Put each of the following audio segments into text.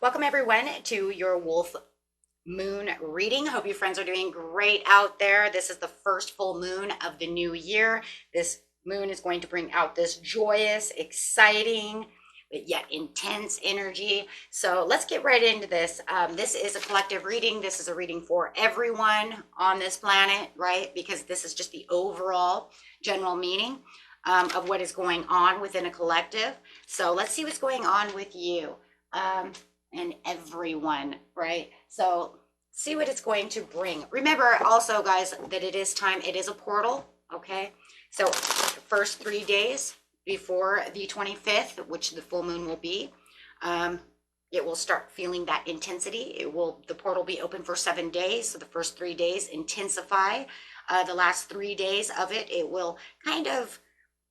Welcome everyone to your Wolf Moon reading. Hope you friends are doing great out there. This is the first full moon of the new year. This moon is going to bring out this joyous, exciting, but yet intense energy. So let's get right into this. This is a collective reading. This is a reading for everyone on this planet, right? Because this is just the overall general meaning of what is going on within a collective. So let's see what's going on with you. And everyone, right? So see what it's going to bring. Remember also, guys, that it is time, it is a portal, okay? So the first 3 days before the 25th, which the full moon will be, it will start feeling that intensity. The portal be open for 7 days. So the first 3 days intensify. The last 3 days of it, it will kind of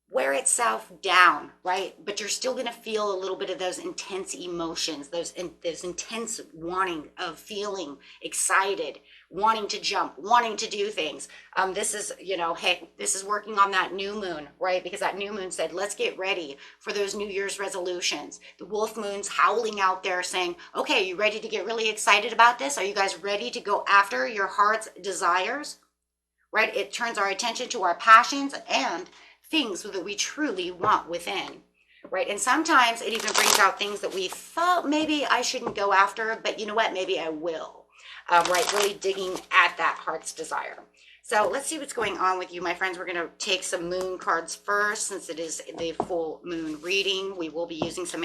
wear itself down, right? But you're still going to feel a little bit of those intense emotions, those intense wanting of feeling excited, wanting to jump, wanting to do things. This is, hey, this is working on that new moon, right? Because that new moon said, let's get ready for those New Year's resolutions. The wolf moon's howling out there saying, okay, you ready to get really excited about this? Are you guys ready to go after your heart's desires, right? It turns our attention to our passions and things that we truly want within, right? And sometimes it even brings out things that we thought maybe I shouldn't go after, but you know what, maybe I will, right? Really digging at that heart's desire. So let's see what's going on with you, my friends. We're going to take some moon cards first, since it is the full moon reading. We will be using some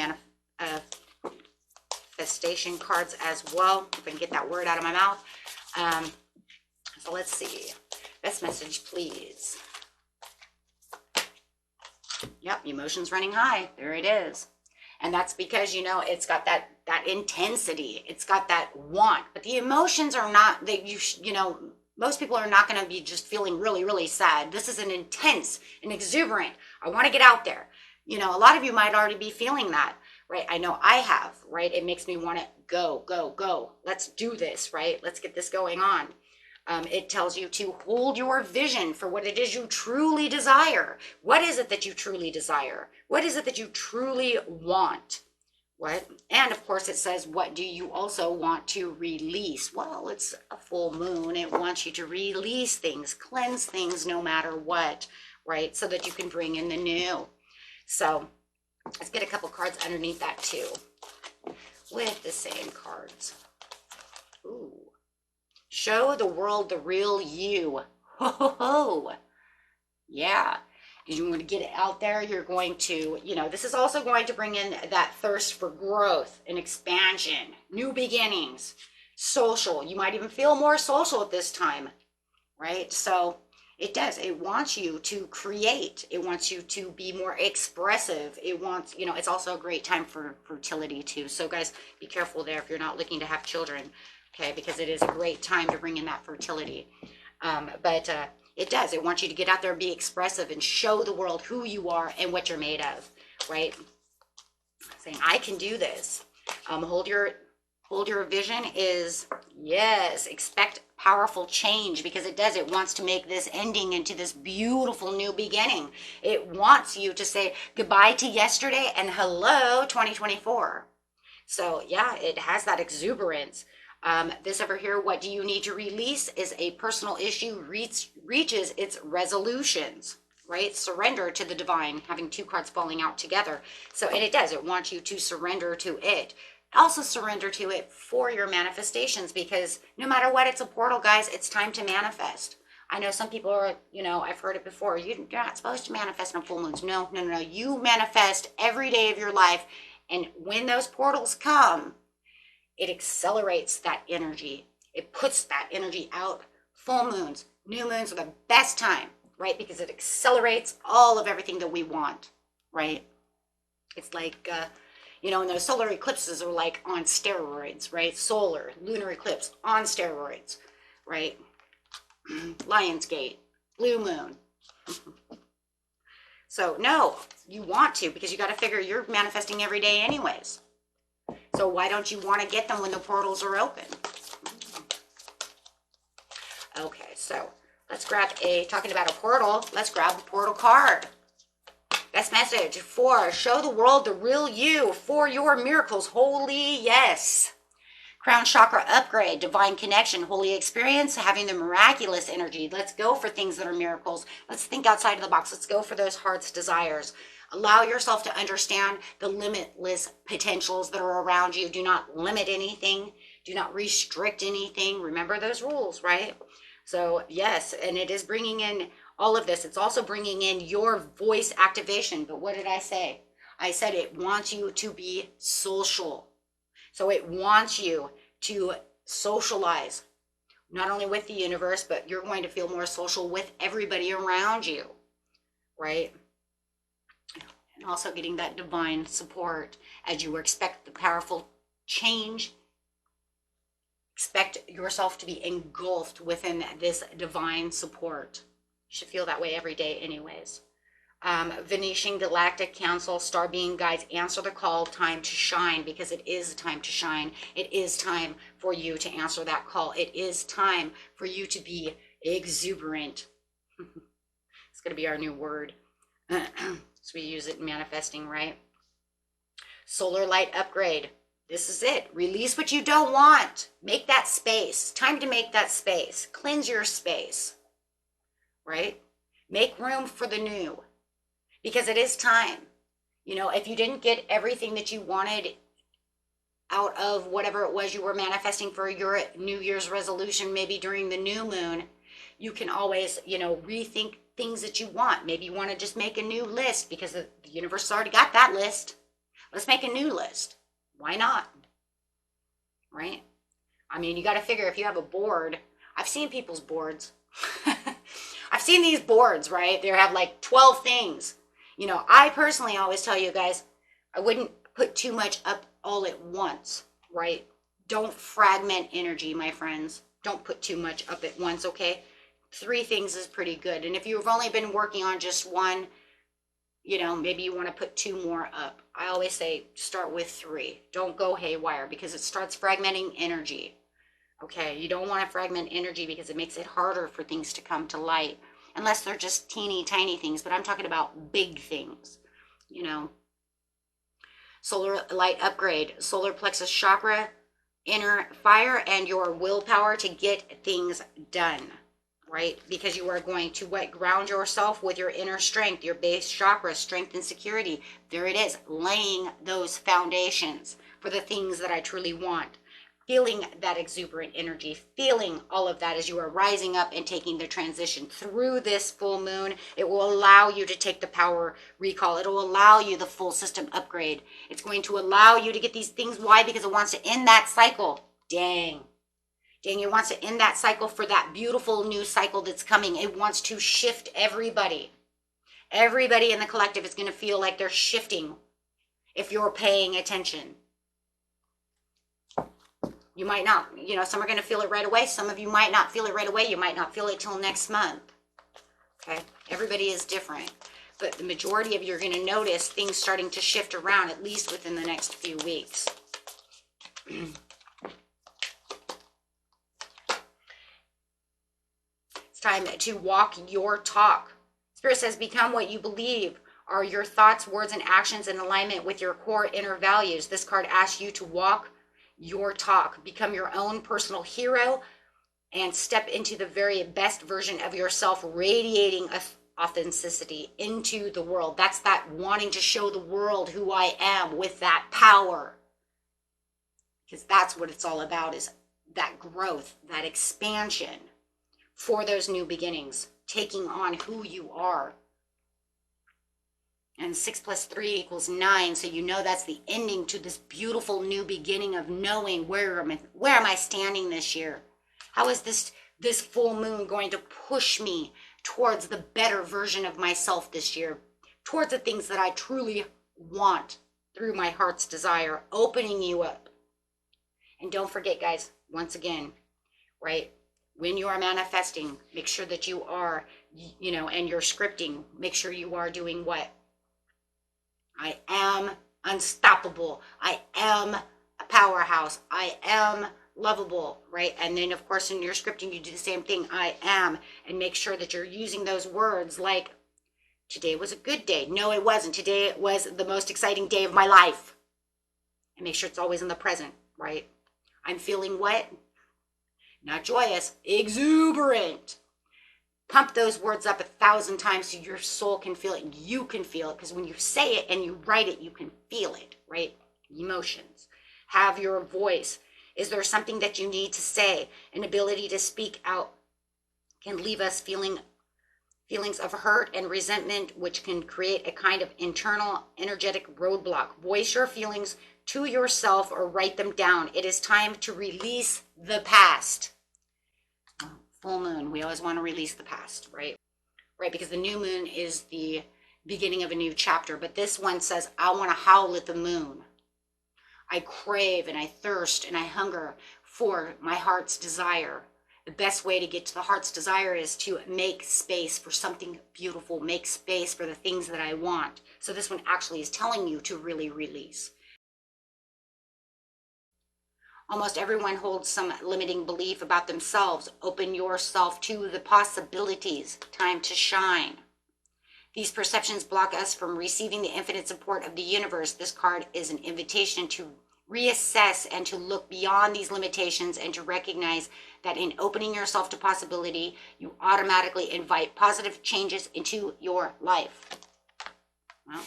manifestation cards as well, if I can get that word out of my mouth. So let's see. Best message, please. Yep, emotions running high. There it is. And that's because, it's got that intensity. It's got that want. But the emotions are not, most people are not going to be just feeling really, really sad. This is an intense and exuberant. I want to get out there. A lot of you might already be feeling that, right? I know I have, right? It makes me want to go, go, go. Let's do this, right? Let's get this going on. It tells you to hold your vision for what it is you truly desire. What is it that you truly desire? What is it that you truly want? What? And of course it says, what do you also want to release? Well, it's a full moon. It wants you to release things, cleanse things, no matter what, right? So that you can bring in the new. So let's get a couple cards underneath that too, with the same cards. Ooh. Show the world the real you. Ho, ho, ho. Yeah. You want to get it out there. You're going to, this is also going to bring in that thirst for growth and expansion, new beginnings, social. You might even feel more social at this time, right? So it does. It wants you to create. It wants you to be more expressive. It wants, it's also a great time for fertility too. So guys, be careful there if you're not looking to have children. Okay, because it is a great time to bring in that fertility. But it does. It wants you to get out there and be expressive and show the world who you are and what you're made of, right? Saying, I can do this. Hold your vision is, yes, expect powerful change, because it does. It wants to make this ending into this beautiful new beginning. It wants you to say goodbye to yesterday and hello 2024. So yeah, it has that exuberance. This over here, what do you need to release, is a personal issue reaches its resolutions, right? Surrender to the divine, having two cards falling out together. So, and it does, it wants you to surrender to it. Also surrender to it for your manifestations, because no matter what, it's a portal, guys. It's time to manifest. I know some people are, I've heard it before. You're not supposed to manifest on full moons. No. You manifest every day of your life. And when those portals come, it accelerates that energy. It puts that energy out. Full moons, new moons are the best time, right? Because it accelerates all of everything that we want, right? It's like, and those solar eclipses are like on steroids, right? Solar, lunar eclipse on steroids, right? Lionsgate, blue moon. So no, you want to, because you got to figure you're manifesting every day anyways. So why don't you want to get them when the portals are open? Okay, so let's grab talking about a portal, let's grab the portal card. That's message 4. Show the world the real you for your miracles. Holy yes. Crown chakra upgrade, divine connection, holy experience, having the miraculous energy. Let's go for things that are miracles. Let's think outside of the box. Let's go for those heart's desires. Allow yourself to understand the limitless potentials that are around you. Do not limit anything. Do not restrict anything. Remember those rules, right? So yes, and it is bringing in all of this. It's also bringing in your voice activation. But what did I say? I said it wants you to be social. So it wants you to socialize, not only with the universe, but you're going to feel more social with everybody around you, right? And also getting that divine support as you expect the powerful change. Expect yourself to be engulfed within this divine support. You should feel that way every day anyways. Venetian Galactic Council, Star Being Guides, answer the call, time to shine, because it is time to shine. It is time for you to answer that call. It is time for you to be exuberant. It's going to be our new word. So we use it in manifesting, right? Solar light upgrade. This is it. Release what you don't want. Make that space. Time to make that space. Cleanse your space, right? Make room for the new. Because it is time. You know, if you didn't get everything that you wanted out of whatever it was you were manifesting for your New Year's resolution, maybe during the new moon, you can always, you know, rethink things that you want. Maybe you want to just make a new list because the universe has already got that list. Let's make a new list. Why not? Right? I mean, you got to figure if you have a board. I've seen people's boards. I've seen these boards, right? They have like 12 things. You know, I personally always tell you guys, I wouldn't put too much up all at once, right? Don't fragment energy, my friends. Don't put too much up at once, okay? 3 things is pretty good. And if you've only been working on just one, you know, maybe you want to put 2 more up. I always say start with 3. Don't go haywire because it starts fragmenting energy. Okay, you don't want to fragment energy because it makes it harder for things to come to light. Unless they're just teeny tiny things, but I'm talking about big things, you know. Solar light upgrade, solar plexus chakra, inner fire, and your willpower to get things done, right? Because you are going to ground yourself with your inner strength, your base chakra, strength and security. There it is, laying those foundations for the things that I truly want. Feeling that exuberant energy, feeling all of that as you are rising up and taking the transition through this full moon. It will allow you to take the power recall. It will allow you the full system upgrade. It's going to allow you to get these things. Why? Because it wants to end that cycle. Dang, it wants to end that cycle for that beautiful new cycle that's coming. It wants to shift everybody. Everybody in the collective is going to feel like they're shifting if you're paying attention. You might not, you know, some are going to feel it right away. Some of you might not feel it right away. You might not feel it till next month. Okay. Everybody is different. But the majority of you are going to notice things starting to shift around, at least within the next few weeks. It's time to walk your talk. Spirit says, become what you believe. Are your thoughts, words, and actions in alignment with your core inner values? This card asks you to walk your talk, become your own personal hero, and step into the very best version of yourself, radiating authenticity into the world. That's that wanting to show the world who I am with that power. Because that's what it's all about, is that growth, that expansion for those new beginnings, taking on who you are. And 6 + 3 = 9. So you know that's the ending to this beautiful new beginning of knowing where am I standing this year? How is this full moon going to push me towards the better version of myself this year? Towards the things that I truly want through my heart's desire, opening you up. And don't forget, guys, once again, right? When you are manifesting, make sure that you are, you know, and you're scripting, make sure you are doing what? I am unstoppable. I am a powerhouse. I am lovable, right? And then, of course, in your scripting, you do the same thing. I am. And make sure that you're using those words like Today was a good day. No, it wasn't. Today was the most exciting day of my life. And make sure it's always in the present, right? I'm feeling what? Not joyous, exuberant. Pump those words up 1,000 times so your soul can feel it. You can feel it, because when you say it and you write it, you can feel it, right? Emotions. Have your voice. Is there something that you need to say? An ability to speak out can leave us feelings of hurt and resentment, which can create a kind of internal energetic roadblock. Voice your feelings to yourself or write them down. It is time to release the past. Full moon, we always want to release the past, right? Right, because the new moon is the beginning of a new chapter. But this one says, I want to howl at the moon. I crave and I thirst and I hunger for my heart's desire. The best way to get to the heart's desire is to make space for something beautiful, make space for the things that I want. So this one actually is telling you to really release. Almost everyone holds some limiting belief about themselves. Open yourself to the possibilities. Time to shine. These perceptions block us from receiving the infinite support of the universe. This card is an invitation to reassess and to look beyond these limitations and to recognize that in opening yourself to possibility, you automatically invite positive changes into your life. Well,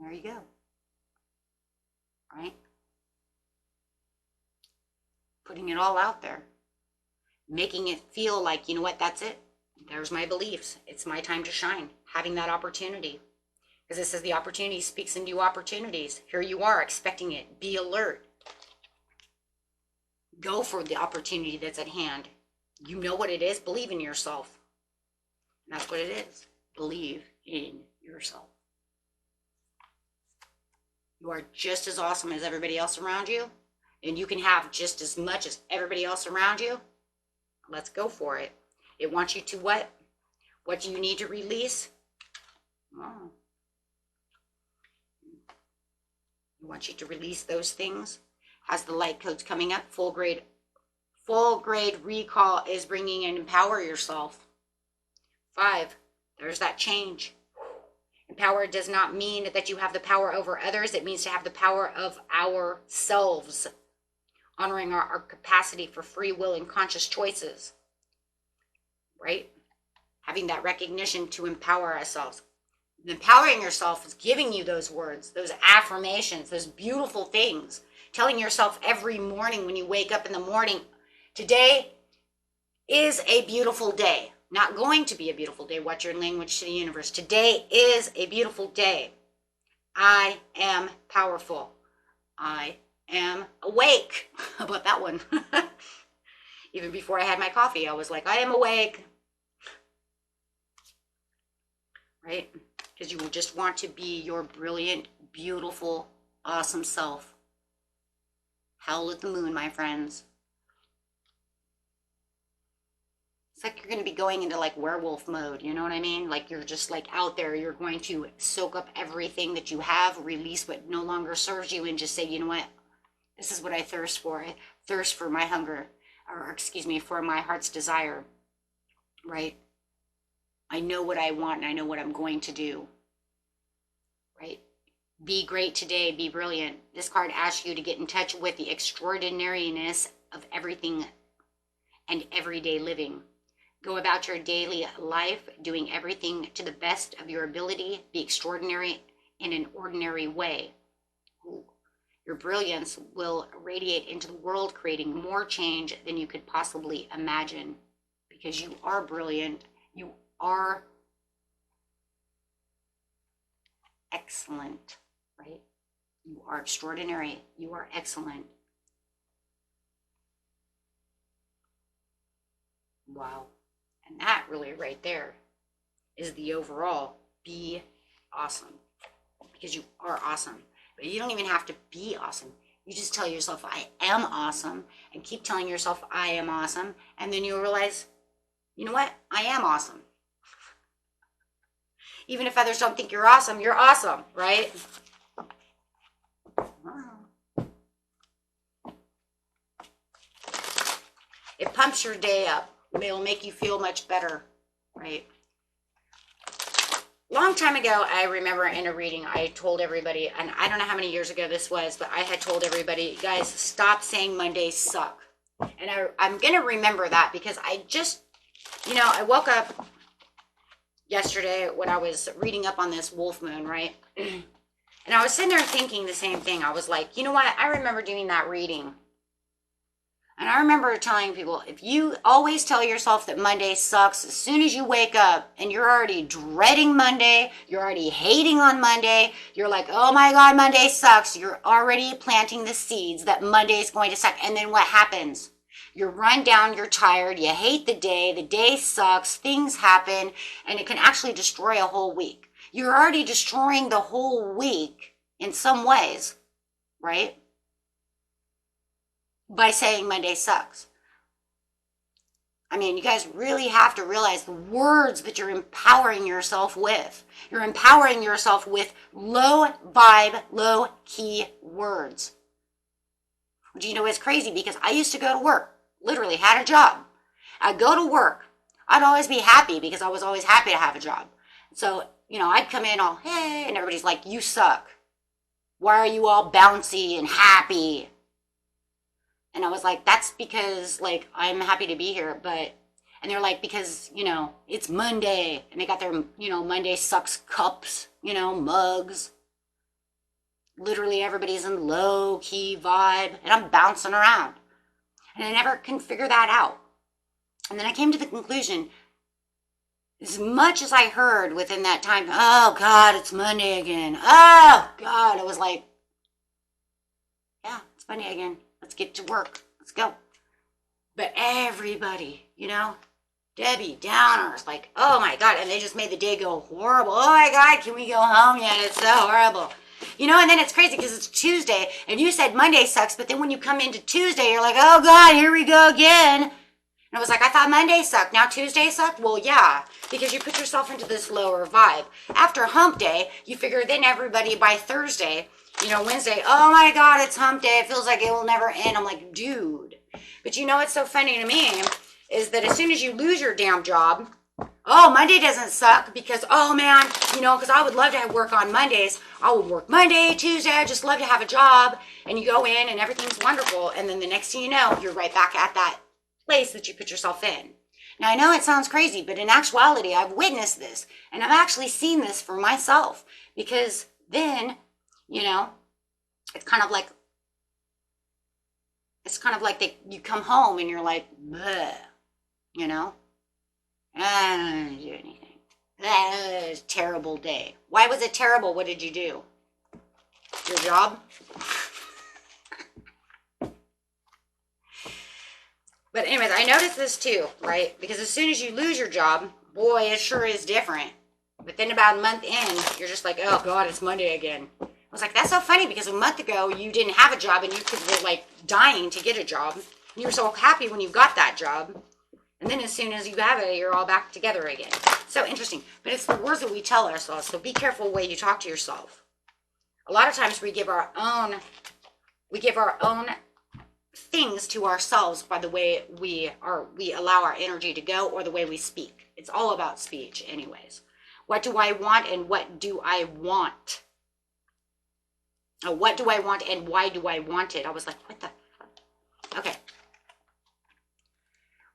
there you go. Right? Putting it all out there. Making it feel like, you know what, that's it. There's my beliefs. It's my time to shine. Having that opportunity. Because it says the opportunity speaks in new opportunities. Here you are expecting it. Be alert. Go for the opportunity that's at hand. You know what it is. Believe in yourself. And that's what it is. Believe in yourself. You are just as awesome as everybody else around you, and you can have just as much as everybody else around you. Let's go for it. It wants you to what? What do you need to release? Oh. It wants you to release those things. Has the light codes coming up. Full grade recall is bringing in empower yourself. 5, there's that change. Power does not mean that you have the power over others. It means to have the power of ourselves, honoring our capacity for free will and conscious choices, right? Having that recognition to empower ourselves. Empowering yourself is giving you those words, those affirmations, those beautiful things, telling yourself every morning when you wake up in the morning, today is a beautiful day. Not going to be a beautiful day. Watch your language to the universe. Today is a beautiful day. I am powerful. I am awake. How about that one? Even before I had my coffee, I was like, I am awake. Right? Because you just want to be your brilliant, beautiful, awesome self. Howl at the moon, my friends. It's like you're going to be going into like werewolf mode, you know what I mean? Like you're just like out there, you're going to soak up everything that you have, release what no longer serves you, and just say, you know what? This is what I thirst for. I thirst for my hunger, or excuse me, for my heart's desire, right? I know what I want and I know what I'm going to do, right? Be great today, be brilliant. This card asks you to get in touch with the extraordinariness of everything and everyday living. Go about your daily life doing everything to the best of your ability. Be extraordinary in an ordinary way. Your brilliance will radiate into the world, creating more change than you could possibly imagine. Because you are brilliant. You are excellent, right? You are extraordinary. You are excellent. Wow. And that really right there is the overall be awesome, because you are awesome. But you don't even have to be awesome. You just tell yourself, I am awesome, and keep telling yourself, I am awesome. And then you'll realize, you know what? I am awesome. Even if others don't think you're awesome, right? Wow. pumps your day up. It'll make you feel much better, right? Long time ago, I remember in a reading, I told everybody, and I don't know how many years ago this was, but I had told everybody, guys, stop saying Mondays suck. And I'm going to remember that because I just, I woke up yesterday when I was reading up on this wolf moon, right? And I was sitting there thinking the same thing. I was like, you know what? I remember doing that reading. And I remember telling people, if you always tell yourself that Monday sucks, as soon as you wake up and you're already dreading Monday, you're already hating on Monday, you're like, oh my God, Monday sucks. You're already planting the seeds that Monday is going to suck. And then what happens? You're run down, you're tired, you hate the day sucks, things happen, and it can actually destroy a whole week. You're already destroying the whole week in some ways, right? By saying Monday sucks. I mean, you guys really have to realize the words that you're empowering yourself with. You're empowering yourself with low vibe, low key words. Do you know it's crazy? Because I used to go to work, literally had a job. I'd go to work. I'd always be happy because I was always happy to have a job. So, I'd come in all, hey, and everybody's like, you suck. Why are you all bouncy and happy? And I was like, that's because, I'm happy to be here, and they're like, because, it's Monday, and they got their, Monday sucks cups, mugs. Literally everybody's in low-key vibe, and I'm bouncing around. And I never can figure that out. And then I came to the conclusion, as much as I heard within that time, oh, God, it's Monday again. Oh, God, I was like, yeah, it's Monday again. Let's get to work. Let's go. But everybody, Debbie Downers, like, oh my God. And they just made the day go horrible. Oh my God, can we go home yet? It's so horrible. And then it's crazy because it's Tuesday and you said Monday sucks. But then when you come into Tuesday, you're like, oh God, here we go again. And I was like, I thought Monday sucked. Now Tuesday sucked? Well, yeah, because you put yourself into this lower vibe. After hump day, you figure then everybody by Thursday, Wednesday, oh my God, it's hump day. It feels like it will never end. I'm like, dude. But what's so funny to me is that as soon as you lose your damn job, oh, Monday doesn't suck because, oh man, because I would love to have work on Mondays. I would work Monday, Tuesday. I just love to have a job. And you go in and everything's wonderful. And then the next thing you know, you're right back at that place that you put yourself in. Now, I know it sounds crazy, but in actuality, I've witnessed this. And I've actually seen this for myself because then, it's kind of like you come home and you're like, bleh, I don't do anything. That was a terrible day. Why was it terrible? What did you do? Your job? But anyways, I noticed this too, right? Because as soon as you lose your job, boy, it sure is different. But then about a month in, you're just like, oh God, it's Monday again. I was like, that's so funny because a month ago you didn't have a job and you were like dying to get a job. And you were so happy when you got that job. And then as soon as you have it, you're all back together again. So interesting. But it's the words that we tell ourselves. So be careful the way you talk to yourself. A lot of times we give our own things to ourselves by the way we allow our energy to go or the way we speak. It's all about speech anyways. What do I want and what do I want? What do I want and why do I want it? I was like, what the fuck? Okay.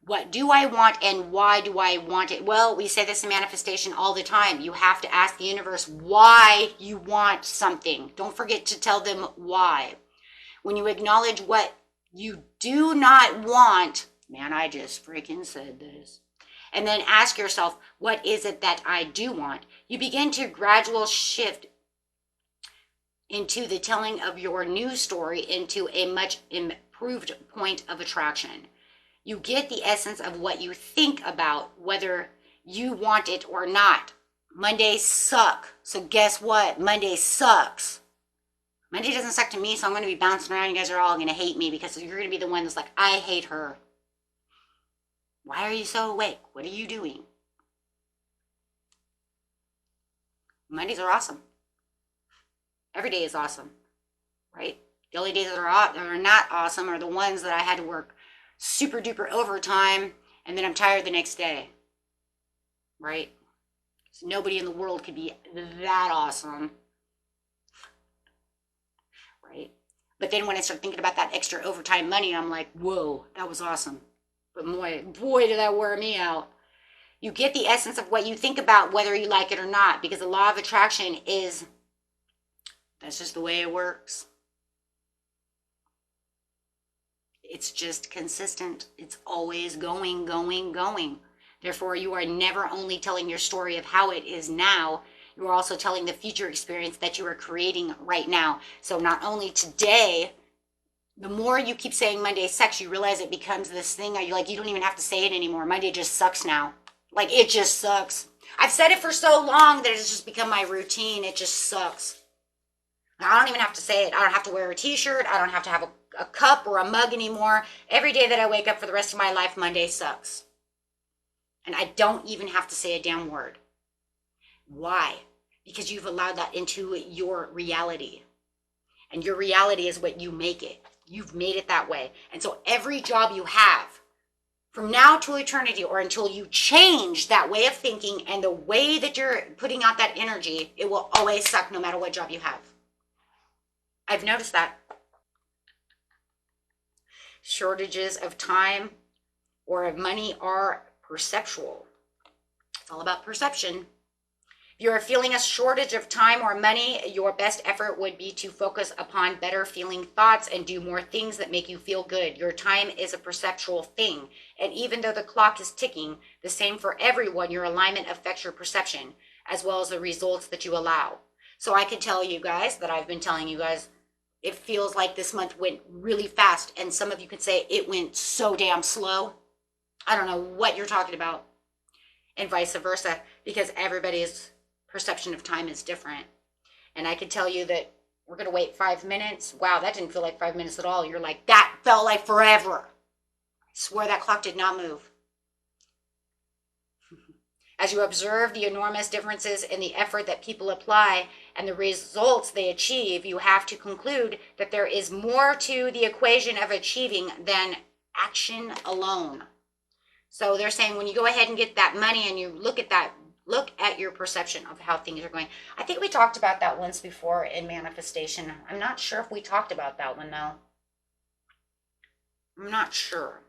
What do I want and why do I want it? Well, we say this in manifestation all the time. You have to ask the universe why you want something. Don't forget to tell them why. When you acknowledge what you do not want, man, I just freaking said this. And then ask yourself, what is it that I do want? You begin to gradual shift into the telling of your new story into a much improved point of attraction. You get the essence of what you think about, whether you want it or not. Mondays suck. So guess what? Monday sucks. Monday doesn't suck to me, so I'm going to be bouncing around. You guys are all going to hate me because you're going to be the one that's like, I hate her. Why are you so awake? What are you doing? Mondays are awesome. Every day is awesome, right? The only days that are not awesome are the ones that I had to work super duper overtime, and then I'm tired the next day, right? So nobody in the world could be that awesome, right? But then when I start thinking about that extra overtime money, I'm like, whoa, that was awesome. But boy, did that wear me out. You get the essence of what you think about, whether you like it or not, because the law of attraction is, that's just the way it works. It's just consistent. It's always going, going, going. Therefore, you are never only telling your story of how it is now, you are also telling the future experience that you are creating right now. So not only today, the more you keep saying Monday sucks, you realize it becomes this thing. You don't even have to say it anymore. Monday just sucks now. Like, it just sucks. I've said it for so long that it's just become my routine. It just sucks. I don't even have to say it. I don't have to wear a t-shirt. I don't have to have a cup or a mug anymore. Every day that I wake up for the rest of my life, Monday sucks. And I don't even have to say a damn word. Why? Because you've allowed that into your reality. And your reality is what you make it. You've made it that way. And so every job you have, from now to eternity, or until you change that way of thinking and the way that you're putting out that energy, it will always suck no matter what job you have. I've noticed that. Shortages of time or of money are perceptual. It's all about perception. If you are feeling a shortage of time or money, your best effort would be to focus upon better feeling thoughts and do more things that make you feel good. Your time is a perceptual thing. And even though the clock is ticking, the same for everyone, your alignment affects your perception as well as the results that you allow. So I can tell you guys that I've been telling you guys, it feels like this month went really fast. And some of you could say it went so damn slow. I don't know what you're talking about. And vice versa, because everybody's perception of time is different. And I can tell you that we're going to wait 5 minutes. Wow, that didn't feel like 5 minutes at all. You're like, that felt like forever. I swear that clock did not move. As you observe the enormous differences in the effort that people apply and the results they achieve, you have to conclude that there is more to the equation of achieving than action alone. So they're saying when you go ahead and get that money and you look at that, look at your perception of how things are going. I think we talked about that once before in manifestation. I'm not sure if we talked about that one though. I'm not sure.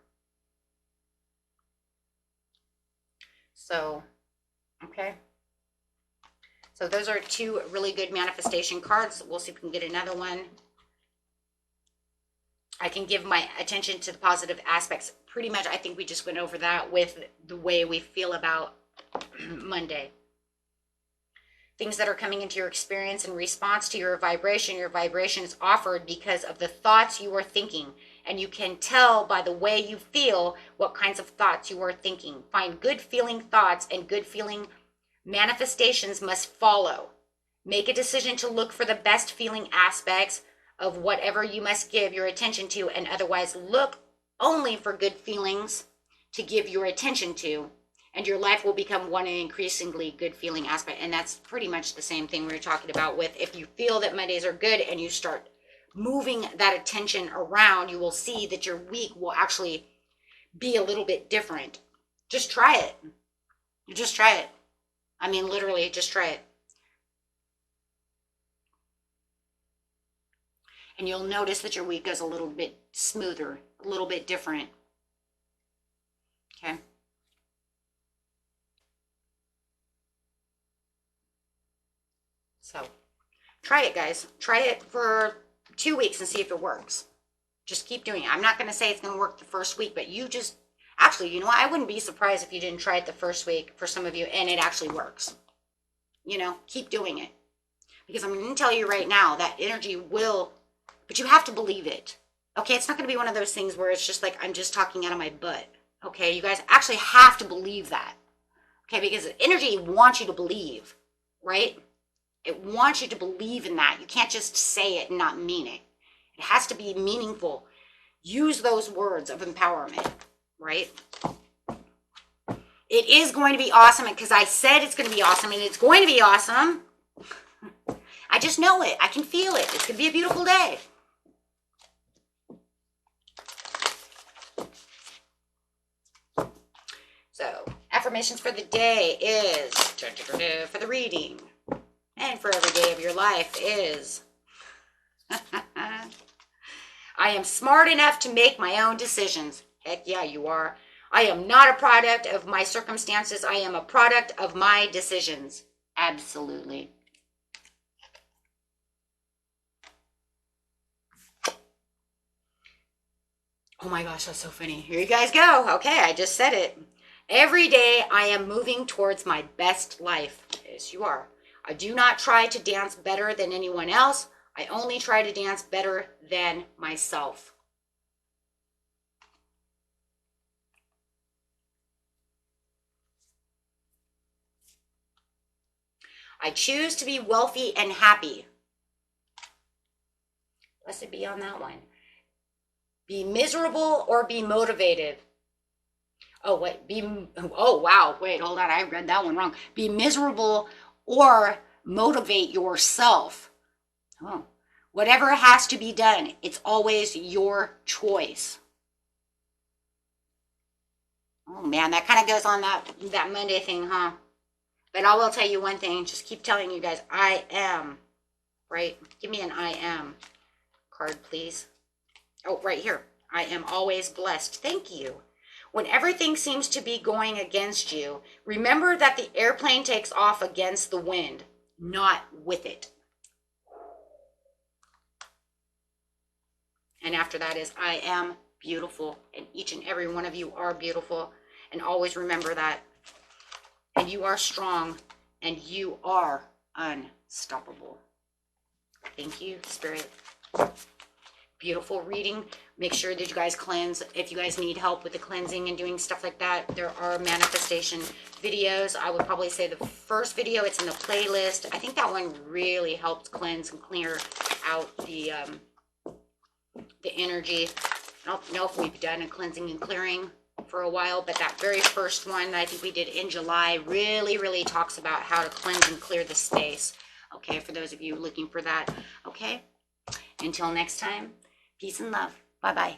So, okay. So those are two really good manifestation cards. We'll see if we can get another one. I can give my attention to the positive aspects. Pretty much, I think we just went over that with the way we feel about Monday. Things that are coming into your experience in response to your vibration. Your vibration is offered because of the thoughts you are thinking. And you can tell by the way you feel what kinds of thoughts you are thinking. Find good feeling thoughts and good feeling manifestations must follow. Make a decision to look for the best feeling aspects of whatever you must give your attention to, and otherwise look only for good feelings to give your attention to, and your life will become one increasingly good feeling aspect. And that's pretty much the same thing we were talking about with if you feel that Mondays are good and you start moving that attention around, you will see that your week will actually be a little bit different. Just try it. You just try it. I mean, literally, just try it. And you'll notice that your week goes a little bit smoother, a little bit different. Okay. So try it, guys. Try it for 2 weeks and see if it works. Just keep doing it. I'm not going to say it's going to work the first week, but you just, actually, you know what? I wouldn't be surprised if you didn't try it the first week for some of you and it actually works. You know, keep doing it. Because I'm going to tell you right now that energy will, but you have to believe it. Okay, it's not going to be one of those things where it's just like I'm just talking out of my butt. Okay, you guys actually have to believe that. Okay, because energy wants you to believe, right? It wants you to believe in that. You can't just say it and not mean it. It has to be meaningful. Use those words of empowerment, right? It is going to be awesome because I said it's going to be awesome and it's going to be awesome. I just know it. I can feel it. It's going to be a beautiful day. affirmations for the day is, for the reading, and for every day of your life is, I am smart enough to make my own decisions. Heck yeah, you are. I am not a product of my circumstances. I am a product of my decisions. Absolutely. Oh my gosh, that's so funny. Here you guys go. Okay, I just said it. Every day I am moving towards my best life. Yes, you are. I do not try to dance better than anyone else. I only try to dance better than myself. I choose to be wealthy and happy. Blessed be on that one. Be miserable or be motivated. Oh, wait. Oh, wow. Wait, hold on. I read that one wrong. Be miserable or motivate yourself. Oh, whatever has to be done, it's always your choice. Oh, man, that kind of goes on that Monday thing, huh? But I will tell you one thing. Just keep telling you guys, I am, right? Give me an I am card, please. Oh, right here. I am always blessed. Thank you. When everything seems to be going against you, remember that the airplane takes off against the wind, not with it. And after that is, I am beautiful. And each and every one of you are beautiful. And always remember that. And you are strong. And you are unstoppable. Thank you, Spirit. Beautiful reading. Make sure that you guys cleanse. If you guys need help with the cleansing and doing stuff like that, there are manifestation videos. I would probably say the first video, it's in the playlist. I think that one really helps cleanse and clear out the energy. I don't know if we've done a cleansing and clearing for a while, but that very first one that I think we did in July really talks about how to cleanse and clear the space. Okay, for those of you looking for that. Okay, until next time, peace and love. Bye-bye.